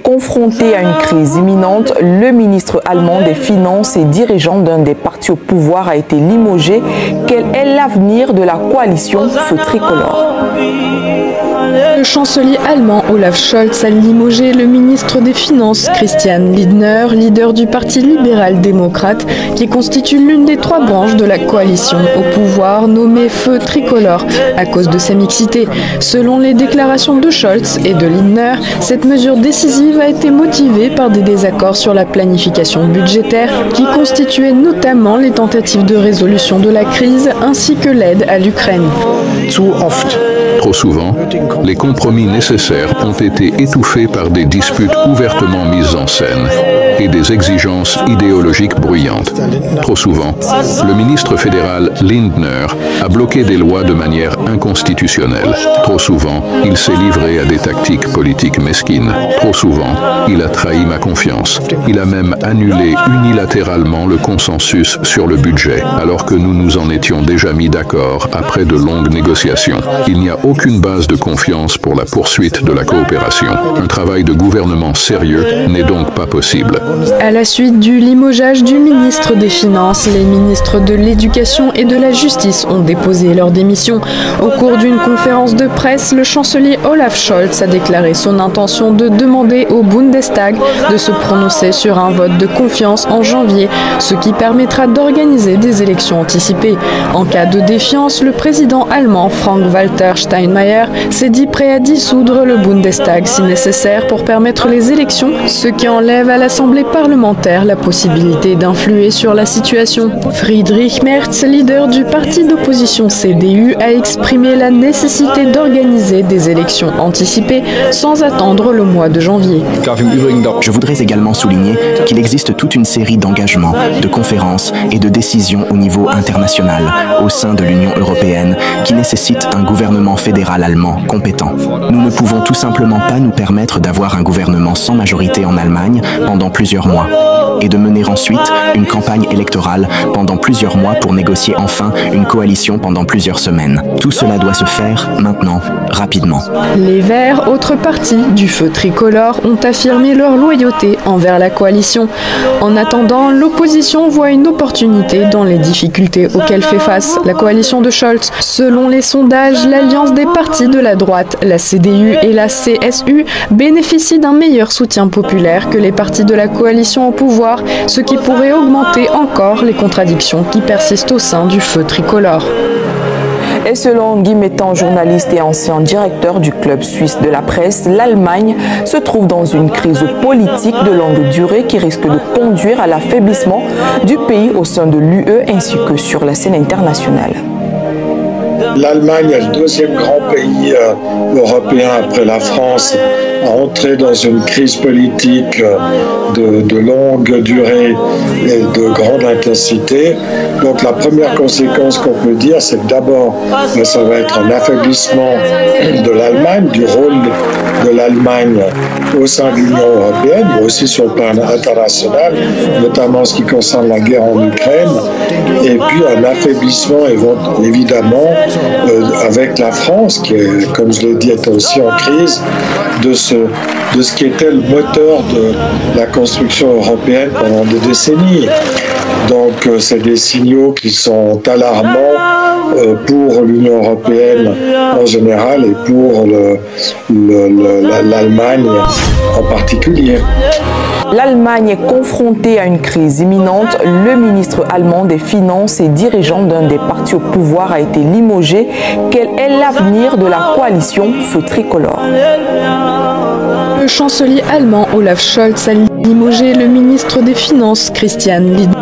Confronté à une crise imminente, le ministre allemand des Finances et dirigeant d'un des partis au pouvoir a été limogé. Quel est l'avenir de la coalition Feu Tricolore? Le chancelier allemand Olaf Scholz a limogé le ministre des Finances Christian Lindner, leader du parti libéral-démocrate, qui constitue l'une des trois branches de la coalition au pouvoir nommée Feu Tricolore à cause de sa mixité. Selon les déclarations de Scholz et de Lindner, cette mesure décisive a été motivée par des désaccords sur la planification budgétaire qui constituaient notamment les tentatives de résolution de la crise ainsi que l'aide à l'Ukraine. Trop souvent, les compromis nécessaires ont été étouffés par des disputes ouvertement mises en scène et des exigences idéologiques bruyantes. Trop souvent, le ministre fédéral Lindner a bloqué des lois de manière inconstitutionnelle. Trop souvent, il s'est livré à des tactiques politiques mesquines. Trop souvent, il a trahi ma confiance. Il a même annulé unilatéralement le consensus sur le budget, alors que nous nous en étions déjà mis d'accord après de longues négociations. Il n'y a aucune base de confiance pour la poursuite de la coopération. Un travail de gouvernement sérieux n'est donc pas possible. À la suite du limogeage du ministre des Finances, les ministres de l'Éducation et de la Justice ont déposé leur démission. Au cours d'une conférence de presse, le chancelier Olaf Scholz a déclaré son intention de demander au Bundestag de se prononcer sur un vote de confiance en janvier, ce qui permettra d'organiser des élections anticipées. En cas de défiance, le président allemand Frank-Walter Steinmeier s'est dit prêt à dissoudre le Bundestag si nécessaire pour permettre les élections, ce qui enlève à l'Assemblée parlementaire la possibilité d'influer sur la situation. Friedrich Merz, leader du parti d'opposition CDU, a exprimé la nécessité d'organiser des élections anticipées sans attendre le mois de janvier. Je voudrais également souligner qu'il existe toute une série d'engagements, de conférences et de décisions au niveau international, au sein de l'Union européenne, qui nécessitent un gouvernement fédéral allemand compétent. Nous ne pouvons tout simplement pas nous permettre d'avoir un gouvernement sans majorité en Allemagne pendant plusieurs mois et de mener ensuite une campagne électorale pendant plusieurs mois pour négocier enfin une coalition pendant plusieurs semaines. Tout cela doit se faire maintenant, rapidement. Les Verts, autre parti du Feu Tricolore, ont affirmé leur loyauté envers la coalition. En attendant, l'opposition voit une opportunité dans les difficultés auxquelles fait face la coalition de Scholz. Selon les sondages, l'alliance des partis de la droite, la CDU et la CSU, bénéficie d'un meilleur soutien populaire que les partis de la coalition au pouvoir, ce qui pourrait augmenter encore les contradictions qui persistent au sein du Feu Tricolore. Et selon Guy Mettan, journaliste et ancien directeur du club suisse de la presse, l'Allemagne se trouve dans une crise politique de longue durée qui risque de conduire à l'affaiblissement du pays au sein de l'UE ainsi que sur la scène internationale. L'Allemagne est le deuxième grand pays européen après la France à entrer dans une crise politique de longue durée et de grande intensité. Donc la première conséquence qu'on peut dire, c'est que d'abord, ça va être un affaiblissement de l'Allemagne, du rôle de l'Allemagne au sein de l'Union européenne, mais aussi sur le plan international, notamment en ce qui concerne la guerre en Ukraine, et puis un affaiblissement évidemment avec la France, qui, comme je l'ai dit, est aussi en crise, de ce qui était le moteur de la construction européenne pendant des décennies. Donc c'est des signaux qui sont alarmants pour l'Union européenne en général et pour l'Allemagne en particulier. L'Allemagne est confrontée à une crise imminente. Le ministre allemand des Finances et dirigeant d'un des partis au pouvoir a été limogé. Quel est l'avenir de la coalition Feu Tricolore? Le chancelier allemand Olaf Scholz a limogé le ministre des Finances Christian Lindner